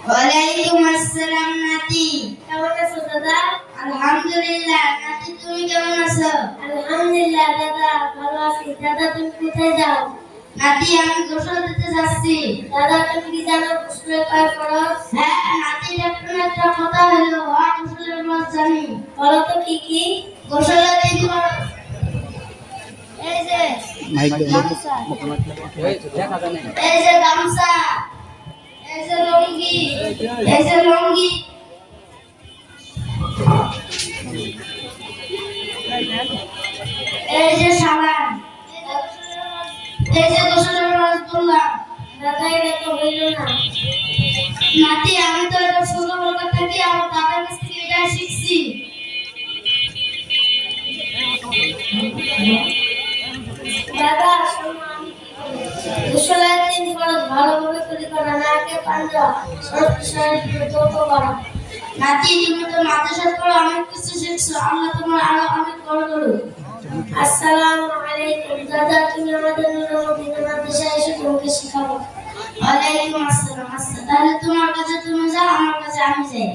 ওয়ালাইকুম আসসালাম নাতি। কেমন আছো দাদা? আলহামদুলিল্লাহ। নাতি তুমি কেমন আছো? আলহামদুলিল্লাহ দাদা, ভালো আছি। দাদা তুমি কোথায় যাও? নাতি আমি গোসল দিতে যাচ্ছি। দাদা তুমি কি জানো গোসলের কয় ফরজ? হ্যাঁ নাতি, একটা কথা হলো, আর গোসলের ফরজ জানি। বলো তো কি কি? গোসলের 3 ফরজ। এই যে গামছা, এই যে গামছা, এই যে লুঙ্গি, এই যে লুঙ্গি, এই যে সাবান, এই যে গোসলের ফরজ বললাম। দাদা এটা তো হইল না। নাতি আমি তো এটা ছোটবেলা থেকে আমার দাদার কাছ থেকে এটা শিখছি। দাদা শোনো আমি কি বলি। গোসলের 3 ফরজ ভালোভাবে করে করা, নাকে পাঞ্জা শরীর যত করা। নাতি তুমি তো মাদ্রাসার পর অনেক কিছু শিখছো, আল্লাহ তোমার আরো অনেক বড় করুক। আসসালামু আলাইকুম। দাদা তুমি আমাদের নূরুদ্দিন মাদ্রাসায় এসে তোমাকে শেখাবো। ওয়ালাইকুম আসসালাম। আচ্ছা তাহলে তোমার কাছে তুমি যাও, আমার কাছে আমি যাই।